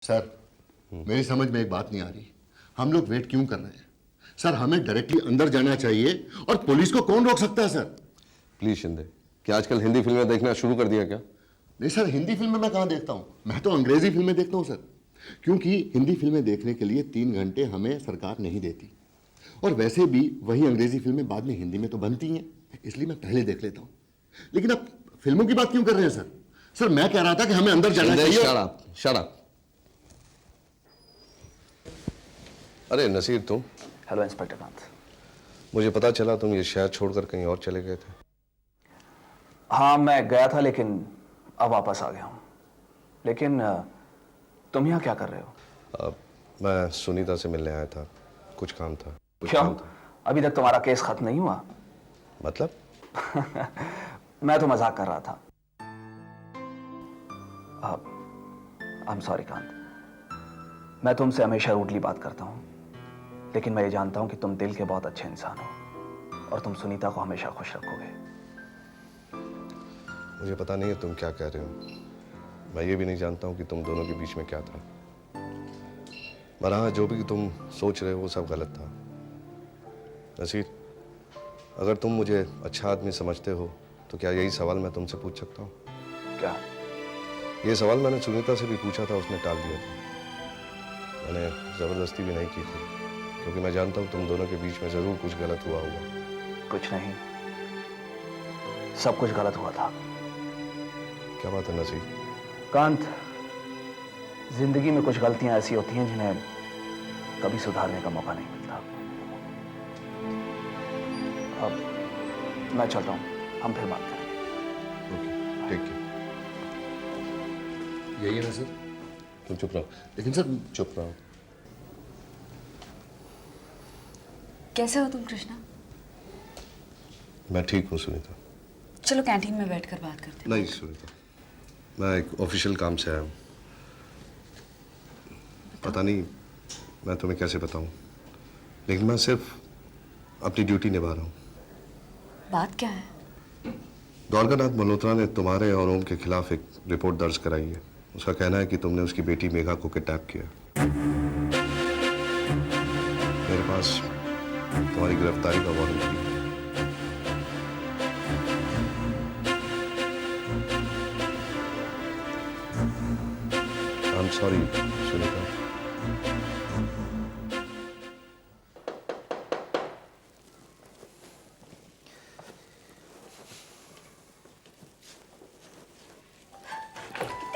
Sir, मेरी समझ में एक बात नहीं आ रही, हम लोग वेट क्यों कर रहे हैं? सर, हमें डायरेक्टली अंदर जाना चाहिए और पुलिस को कौन रोक सकता है सर? प्लीज शिंदे, क्या आजकल हिंदी फिल्में देखना शुरू कर दिया क्या? नहीं सर, हिंदी फिल्में मैं कहाँ देखता हूँ, मैं तो अंग्रेजी फिल्में देखता हूँ सर। क्योंकि हिंदी फिल्में देखने के लिए 3 घंटे हमें सरकार नहीं देती, और वैसे भी वही अंग्रेजी फिल्में बाद में हिंदी में तो बनती हैं, इसलिए मैं पहले देख लेता हूँ। लेकिन अब फिल्मों की बात क्यों कर रहे हैं सर? सर, मैं कह रहा था कि हमें अंदर जाना चाहिए। Shut up. अरे नसीर, तुम? Hello inspector Kant. मुझे पता चला तुम ये शहर छोड़कर कहीं और चले गए थे। हाँ, मैं गया था लेकिन अब वापस आ गया हूँ। लेकिन तुम यहाँ क्या कर रहे हो? मैं सुनीता से मिलने आया था, कुछ काम था। क्यों? अभी तक तुम्हारा केस खत्म नहीं हुआ? मतलब? मैं तो मजाक कर रहा था। आई एम सॉरी कांत, मैं तुमसे हमेशा रूडली बात करता हूँ, लेकिन मैं ये जानता हूँ कि तुम दिल के बहुत अच्छे इंसान हो और तुम सुनीता को हमेशा खुश रखोगे। मुझे पता नहीं है तुम क्या कह रहे हो, मैं ये भी नहीं जानता हूँ कि तुम दोनों के बीच में क्या था। पर हाँ, जो भी तुम सोच रहे हो वो सब गलत था। नसीर, अगर तुम मुझे अच्छा आदमी समझते हो तो क्या यही सवाल मैं तुमसे पूछ सकता हूँ? क्या? ये सवाल मैंने सुनीता से भी पूछा था, उसने टाल दिया था। मैंने जबरदस्ती भी नहीं की थी, क्योंकि मैं जानता हूँ तुम दोनों के बीच में जरूर कुछ गलत हुआ होगा। कुछ नहीं, सब कुछ गलत हुआ था। क्या बात है नसीर? कांत, जिंदगी में कुछ गलतियां ऐसी होती हैं जिन्हें कभी सुधारने का मौका नहीं मिलता। अब मैं चलता हूं, हम फिर बात करेंगे। ओके, ठीक है। यही है ना सर? तुम चुप रहो। लेकिन सर, चुप रहो। कैसे हो तुम कृष्णा? मैं ठीक हूँ सुनीता। चलो कैंटीन में बैठकर बात करते हैं। नहीं सुनीता, मैं एक ऑफिशियल काम से आया हूँ। पता नहीं मैं तुम्हें कैसे बताऊं, लेकिन मैं सिर्फ अपनी ड्यूटी निभा रहा हूँ। बात क्या है? द्वारकानाथ मल्होत्रा ने तुम्हारे और ओम के खिलाफ एक रिपोर्ट दर्ज कराई है। उसका कहना है कि तुमने उसकी बेटी मेघा को किडनैप किया। मेरे पास तुम्हारी गिरफ्तारी का वारंट भी है। I'm sorry, Sunita.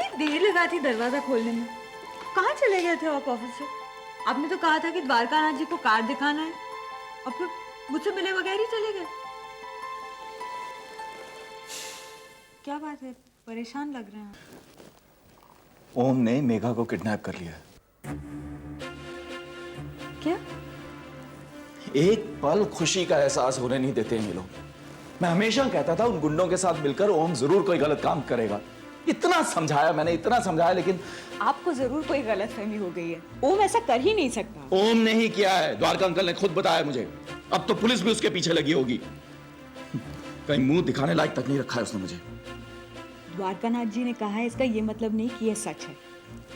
इतनी देर लगा थी दरवाजा खोलने में। कहाँ चले गए थे आप ऑफिस से? आपने तो कहा था कि द्वारकानाथ जी को कार्ड दिखाना है, और फिर मुझसे मिले बगैर ही चले गए। क्या बात है, परेशान लग रहे हैं? ओम ने मेघा को किडनैप कर लिया। क्या? एक पल खुशी का एहसास होने नहीं देते हैं ये लोग। मैं हमेशा कहता था उन गुंडों के साथ मिलकर ओम जरूर कोई गलत काम करेगा। इतना समझाया मैंने, इतना समझाया, लेकिन आपको जरूर कोई गलतफहमी हो गई है। ओम ऐसा कर ही नहीं सकता। ओम ने ही किया है, द्वारका अंकल ने खुद बताया मुझे। अब तो पुलिस भी उसके पीछे लगी होगी। कहीं मुंह दिखाने लायक तक नहीं रखा है उसने मुझे। द्वारकानाथ जी ने कहा है, इसका ये मतलब नहीं कि ये सच है।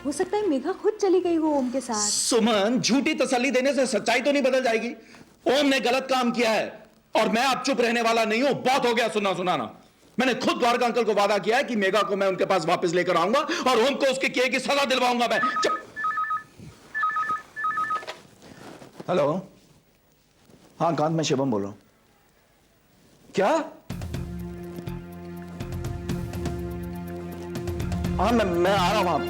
हो सकता है मेघा खुद चली गई हो ओम के साथ। सुमन, झूठी तसल्ली देने से सच्चाई तो नहीं बदल जाएगी। ओम ने गलत काम किया है और मैं अब चुप रहने वाला नहीं हूं। बहुत हो गया सुनना सुनाना। मैंने खुद द्वारका अंकल को वादा किया है कि मेघा को मैं उनके पास वापस लेकर आऊंगा और ओम को उसके किए की सजा दिलवाऊंगा मैं। हेलो, हाँ कांत, मैं शिवम बोल रहा हूं। क्या? हाँ, मैं आ रहा हूं वहां पर।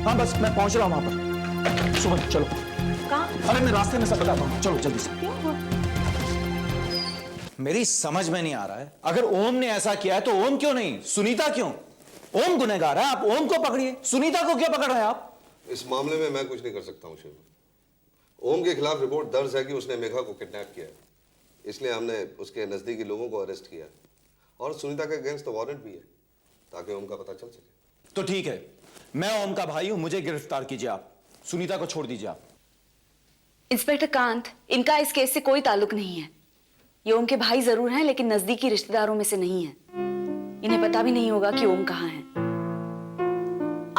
हाँ, बस मैं पहुंच रहा हूं वहां पर। सुमन चलो। कहाँ? अरे मैं रास्ते में सब बताता हूं, चलो जल्दी से। क्या हुआ? मेरी समझ में नहीं आ रहा है, अगर ओम ने ऐसा किया है तो ओम क्यों नहीं, सुनीता क्यों? ओम गुनहगार है, आप ओम को पकड़िए, सुनीता को क्यों पकड़ रहे हैं आप? इस मामले में मैं कुछ नहीं कर सकता हूँ शिव। ओम के खिलाफ रिपोर्ट दर्ज है कि उसने मेघा को किडनैप किया है, इसलिए हमने उसके नजदीकी लोगों को अरेस्ट किया और सुनीता के अगेंस्ट तो वारंट भी है, ताकि ओम का पता चल सके। तो ठीक है, मैं ओम का भाई हूं, मुझे गिरफ्तार कीजिए आप, सुनीता को छोड़ दीजिए आप। इंस्पेक्टर कांत, इनका इस केस से कोई ताल्लुक नहीं है। ये ओम के भाई जरूर हैं, लेकिन नजदीकी रिश्तेदारों में से नहीं है। इन्हें पता भी नहीं होगा कि ओम कहाँ है।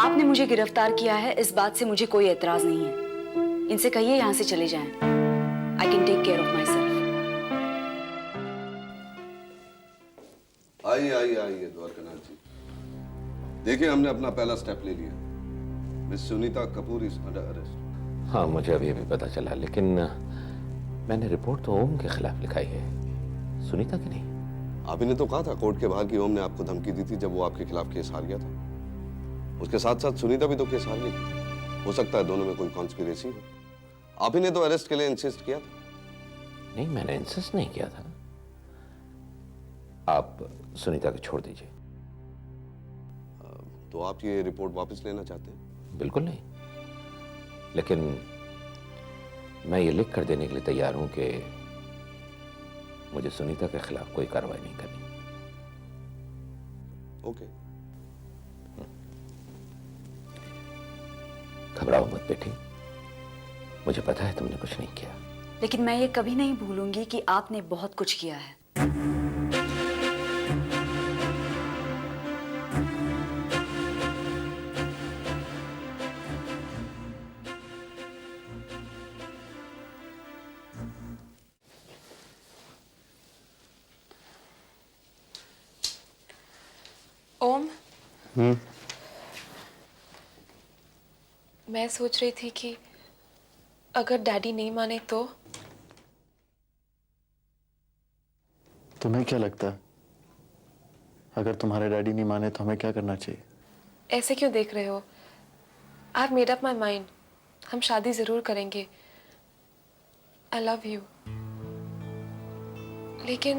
आपने मुझे गिरफ्तार किया है, इस बात से मुझे कोई एतराज नहीं है। इनसे कहिए यहाँ से चले जाएं। I can take care of myself. आइए आइए आइए द्वारकानाथ जी। देखिए, हमने अपना पहला स्टेप ले लिया। Miss Sunita Kapoor is under arrest. हाँ, मुझे अभी अभी पता चला, लेकिन मैंने रिपोर्ट तो ओम के खिलाफ लिखाई है, सुनीता की नहीं। आप ही ने तो कहा था कोर्ट के बाहर कि ओम ने आपको धमकी दी थी जब वो आपके खिलाफ केस हार गया था। उसके साथ साथ सुनीता भी तो केस हार गई थी। हो सकता है दोनों में कोई कॉन्स्पिरेसी हो। आप ही ने तो अरेस्ट के लिए इंसिस्ट किया था। नहीं, मैंने इंसिस्ट नहीं किया था। आप सुनीता को छोड़ दीजिए। तो आप ये रिपोर्ट वापस लेना चाहते हैं? बिल्कुल नहीं, लेकिन मैं ये लिख कर देने के लिए तैयार हूं कि मुझे सुनीता के खिलाफ कोई कार्रवाई नहीं करनी। ओके। घबराओ मत बेटी, मुझे पता है तुमने कुछ नहीं किया। लेकिन मैं ये कभी नहीं भूलूंगी कि आपने बहुत कुछ किया है। ओम, मैं सोच रही थी कि अगर डैडी नहीं माने तो तुम्हें क्या लगता है, अगर तुम्हारे डैडी नहीं माने तो हमें क्या करना चाहिए? ऐसे क्यों देख रहे हो? I have made up my mind. हम शादी जरूर करेंगे। I love you. लेकिन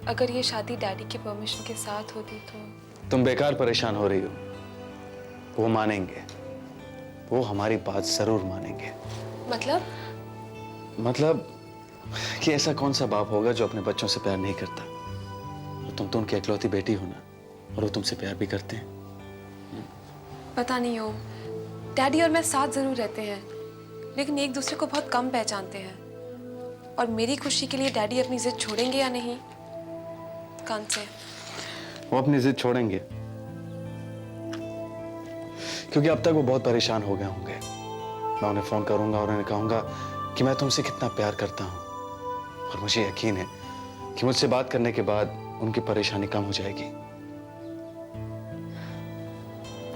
अगर ये शादी डैडी के परमिशन के साथ होती तो। तुम बेकार परेशान हो रही हो। वो मानेंगे, वो हमारी बात जरूर मानेंगे। मतलब कि ऐसा कौन सा बाप होगा जो अपने बच्चों से प्यार नहीं करता? और तुम तो उनकी इकलौती बेटी हो ना, और वो तुमसे प्यार भी करते हैं। पता नहीं ओम, डैडी और मैं साथ जरूर रहते हैं, लेकिन एक दूसरे को बहुत कम पहचानते हैं। और मेरी खुशी के लिए डैडी अपनी जिद छोड़ेंगे या नहीं, कांत से। वो अपनी जिद छोड़ेंगे, क्योंकि अब तक वो बहुत परेशान हो गए होंगे। मैं उन्हें फोन करूंगा और उन्हें कहूंगा कि मैं तुमसे कितना प्यार करता हूं, और मुझे यकीन है कि मुझसे बात करने के बाद उनकी परेशानी कम हो जाएगी।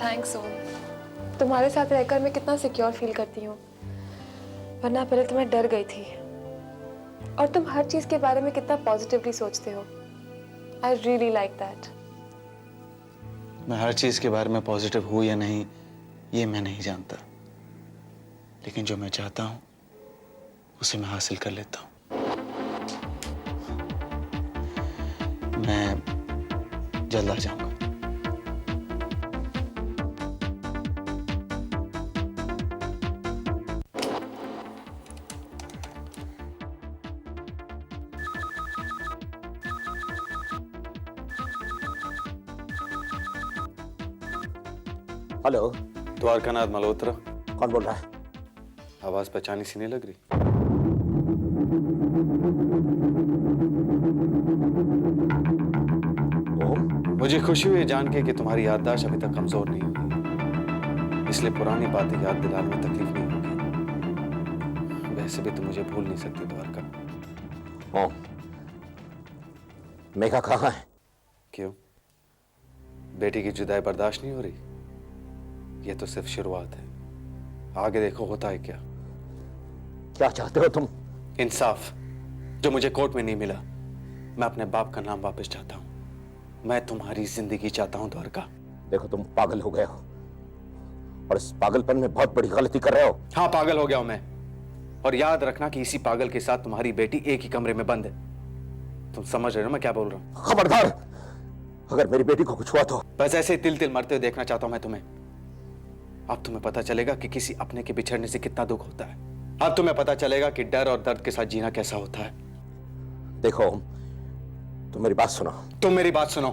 थैंक्स ओम, तुम्हारे साथ रहकर मैं कितना सिक्योर फील करती हूँ, वरना पहले तो मैं डर गई थी। और तुम हर चीज के बारे में कितना पॉजिटिवली सोचते हो। I really like that. मैं हर चीज के बारे में पॉजिटिव हूं या नहीं, ये मैं नहीं जानता, लेकिन जो मैं चाहता हूं उसे मैं हासिल कर लेता हूं। मैं जल्द आ जाऊंगा। हेलो, द्वारकानाथ मल्होत्रा। कौन बोल रहा है? आवाज पहचानी सी नहीं लग रही? ओम, मुझे खुशी हुई जान के कि तुम्हारी याददाश्त अभी तक कमजोर नहीं हुई, इसलिए पुरानी बातें याद दिलाने में तकलीफ नहीं होगी। वैसे भी तुम मुझे भूल नहीं सकती द्वारका। ओम, मेघा कहाँ है? क्यों? बेटी की जुदाई बर्दाश्त नहीं हो रही? यह तो सिर्फ शुरुआत है, आगे देखो होता है क्या। क्या चाहते हो तुम? इंसाफ, जो मुझे कोर्ट में नहीं मिला। मैं अपने बाप का नाम वापस चाहता हूं। मैं तुम्हारी जिंदगी चाहता हूं द्वारका। देखो, तुम पागल हो गए हो, और इस पागलपन में बहुत बड़ी गलती कर रहे हो। हाँ, पागल हो गया हूं मैं, और याद रखना कि इसी पागल के साथ तुम्हारी बेटी एक ही कमरे में बंद है। तुम समझ रहे हो मैं क्या बोल रहा हूं? खबरदार, अगर मेरी बेटी को कुछ हुआ तो। बस ऐसे तिल तिल मरते हुए देखना चाहता हूं मैं तुम्हें। अब तुम्हें पता चलेगा कि किसी अपने के बिछड़ने से कितना दुख होता है। अब तुम्हें पता चलेगा कि डर और दर्द के साथ जीना कैसा होता है। देखो, तुम मेरी बात सुनो। तुम मेरी बात सुनो।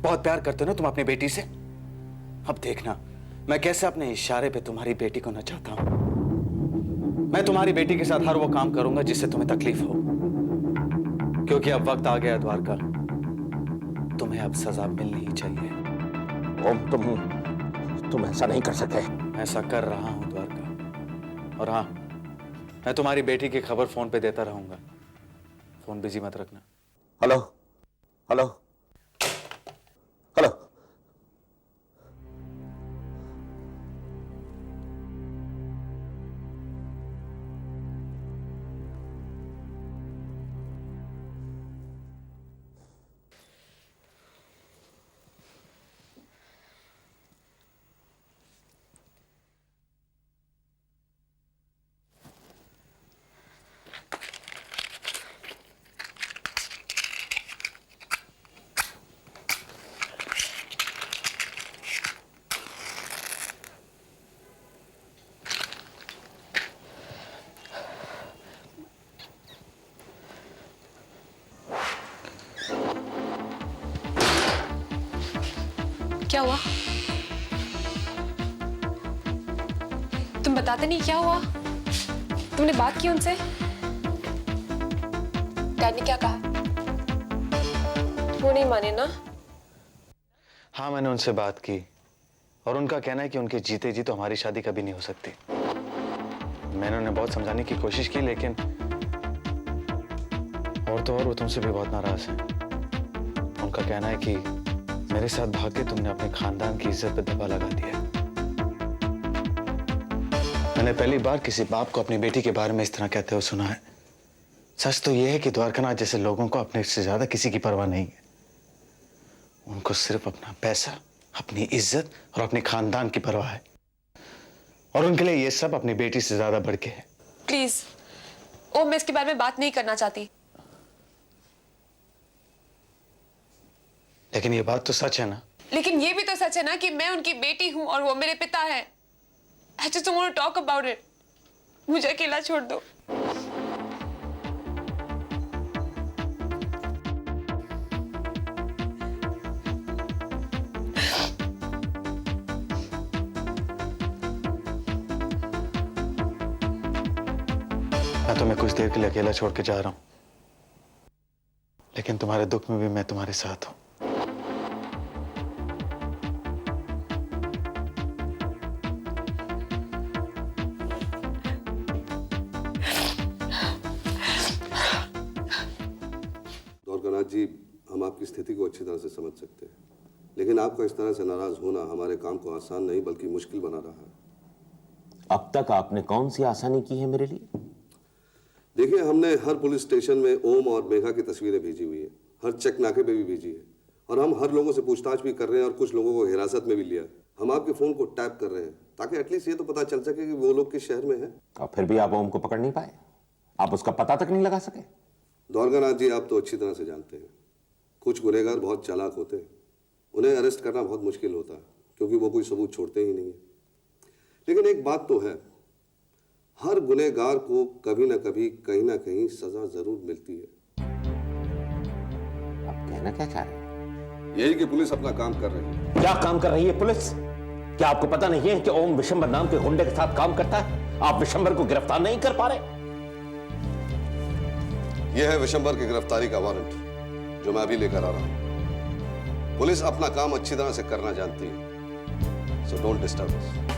बहुत प्यार करते हो ना तुम अपनी बेटी से। अब देखना मैं कैसे अपने इशारे पे तुम्हारी बेटी को नचाता हूं। मैं तुम्हारी बेटी के साथ हर वो काम करूंगा जिससे तुम्हें तकलीफ हो, क्योंकि अब वक्त आ गया है द्वारका, तुम्हें अब सजा मिलनी ही चाहिए। ओम, तुम ऐसा नहीं कर सके। ऐसा कर रहा हूं द्वारका। और हाँ, मैं तुम्हारी बेटी की खबर फोन पे देता रहूंगा। फोन बिजी मत रखना। Hello hello hello. क्या हुआ? तुम बताते नहीं क्या हुआ? तुमने बात की उनसे? डैड ने क्या कहा? वो नहीं माने ना? हाँ, मैंने उनसे बात की और उनका कहना है कि उनके जीते जी तो हमारी शादी कभी नहीं हो सकती। मैंने उन्हें बहुत समझाने की कोशिश की, लेकिन और तो और वो तुमसे भी बहुत नाराज हैं। उनका कहना है कि मेरे साथ भाग के तुमने अपने खानदान की इज्जत पे दबा लगा दिया। मैंने पहली बार किसी बाप को अपनी बेटी के बारे में इस तरह कहते हुए सुना है। सच तो यह है कि द्वारकानाथ जैसे लोगों को अपने से ज्यादा किसी की परवाह नहीं है। उनको सिर्फ अपना पैसा, अपनी इज्जत और अपने खानदान की परवाह है, और उनके लिए ये सब अपनी बेटी से ज्यादा बढ़ के है। प्लीज ओ, मैं इसके बारे में बात नहीं करना चाहती। लेकिन ये बात तो सच है ना? लेकिन ये भी तो सच है ना कि मैं उनकी बेटी हूं और वो मेरे पिता है। I just don't want to talk about it. मुझे अकेला छोड़ दो। मैं तुम्हें कुछ देर के लिए अकेला छोड़ के जा रहा हूं, लेकिन तुम्हारे दुख में भी मैं तुम्हारे साथ हूं। द्वारकानाथ जी, हम आपकी स्थिति को अच्छी तरह से समझ सकते हैं, लेकिन आपका इस तरह से नाराज होना हमारे काम को आसान नहीं बल्कि मुश्किल बना रहा है। अब तक आपने कौन सी आसानी की है मेरे लिए? देखिए, हमने हर पुलिस स्टेशन में ओम और मेघा की तस्वीरें भेजी हुई है, हर चेक नाके पे भी भेजी है, और हम हर लोगों से पूछताछ भी कर रहे हैं और कुछ लोगों को हिरासत में भी लिया है। हम आपके फोन को टैप कर रहे हैं ताकि एटलीस्ट ये तो पता चल सके कि वो लोग किस शहर में हैं। और फिर भी आप ओम को पकड़ नहीं पाए? आप उसका पता तक नहीं लगा सके? द्वारकानाथ जी, आप तो अच्छी तरह से जानते हैं, कुछ गुनहगार बहुत चालाक होते हैं। उन्हें अरेस्ट करना बहुत मुश्किल होता है क्योंकि वो कोई सबूत छोड़ते ही नहीं है। लेकिन एक बात तो है, हर गुनहगार को कभी ना कभी कहीं ना कहीं सजा जरूर मिलती है। आप कहना क्या चाह रहे हैं? यही कि पुलिस अपना काम कर रही है। क्या काम कर रही है पुलिस? क्या आपको पता नहीं है कि ओम विशंबर नाम के गुंडे के साथ काम करता है? आप विशंबर को गिरफ्तार नहीं कर पा रहे? यह है विशंबर की गिरफ्तारी का वारंट जो मैं अभी लेकर आ रहा हूं। पुलिस अपना काम अच्छी तरह से करना जानती है, सो डोंट डिस्टर्ब अस।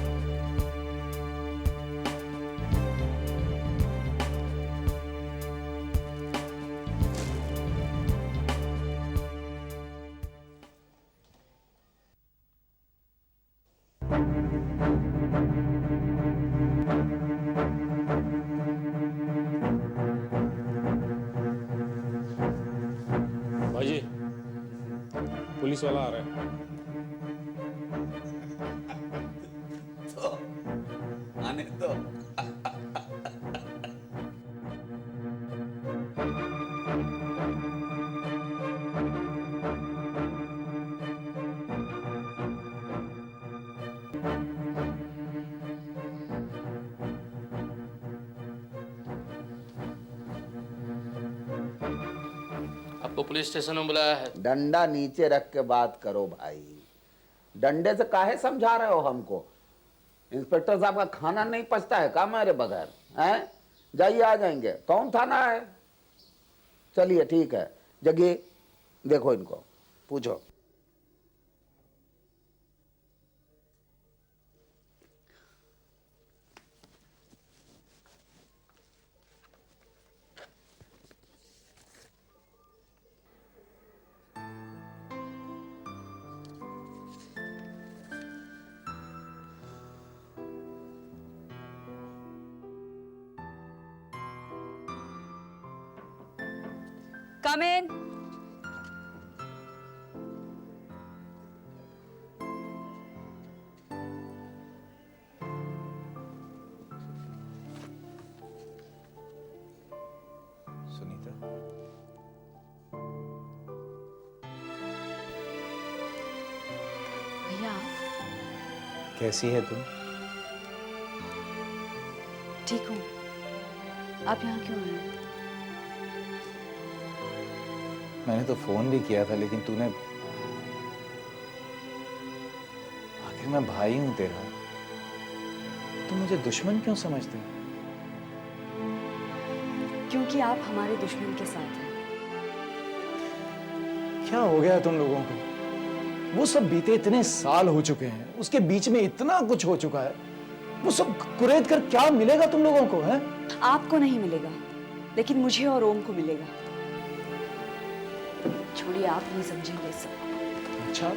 भाई, पुलिस वाला आ रहा है। आने दो। आपको पुलिस स्टेशन में बुलाया है। डंडा नीचे रख के बात करो भाई। डंडे से काहे समझा रहे हो हमको? इंस्पेक्टर साहब का खाना नहीं पचता है क्या मेरे बगैर? हैं? जाइए, आ जाएंगे। कौन थाना है? चलिए ठीक है, जगिए, देखो इनको, पूछो। कम इन। सुनीता, भैया कैसी है तुम? ठीक हूँ। आप यहाँ क्यों आए? मैंने तो फोन भी किया था, लेकिन तूने, आखिर मैं भाई हूं तेरा, तुम मुझे दुश्मन क्यों समझते हो? क्योंकि आप हमारे दुश्मन के साथ हैं। क्या हो गया तुम लोगों को? वो सब बीते इतने साल हो चुके हैं, उसके बीच में इतना कुछ हो चुका है, वो सब कुरेद कर क्या मिलेगा तुम लोगों को? है आपको नहीं मिलेगा, लेकिन मुझे और ओम को मिलेगा। छोड़िए, आप नहीं समझेंगे इस सब। अच्छा,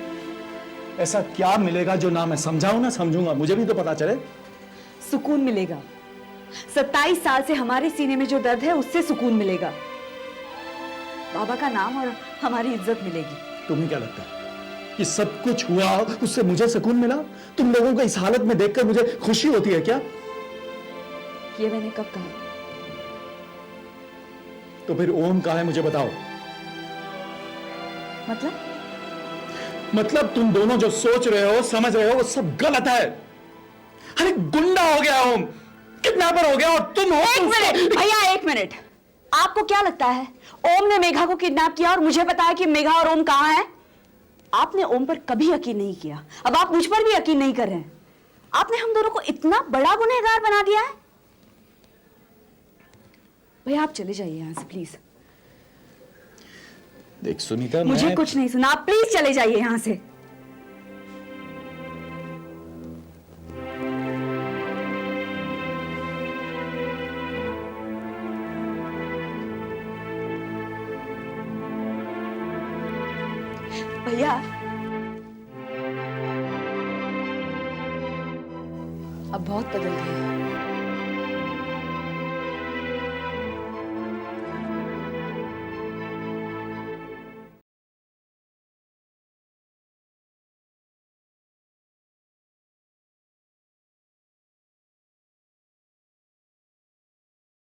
ऐसा क्या मिलेगा जो ना मैं समझाऊं ना समझूंगा? मुझे भी तो पता चले। सुकून मिलेगा। 27 साल से हमारे सीने में जो दर्द है, उससे सुकून मिलेगा। बाबा का नाम और हमारी इज्जत मिलेगी। तुम्हें क्या लगता है कि सब कुछ हुआ उससे मुझे सुकून मिला? तुम लोगों को इस हालत में देखकर मुझे खुशी होती है क्या? ये मैंने कब कहा? तो फिर ओम कहाँ है, मुझे बताओ। मतलब तुम दोनों जो सोच रहे हो, समझ रहे हो, वो सब गलत है। अरे गुंडा हो गया ओम, किडनैपर हो गया, और तुम हो। एक मिनट भैया, एक मिनट। आपको क्या लगता है ओम ने मेघा को किडनैप किया और मुझे बताया कि मेघा और ओम कहाँ हैं? आपने ओम पर कभी यकीन नहीं किया, अब आप मुझ पर भी यकीन नहीं कर रहे हैं। आपने हम दोनों को इतना बड़ा गुनहगार बना दिया है। भैया आप चले जाइए यहां से प्लीज। देख सुनीता, मुझे कुछ नहीं सुना, आप प्लीज चले जाइए यहां से। भैया अब बहुत बदल गए हैं।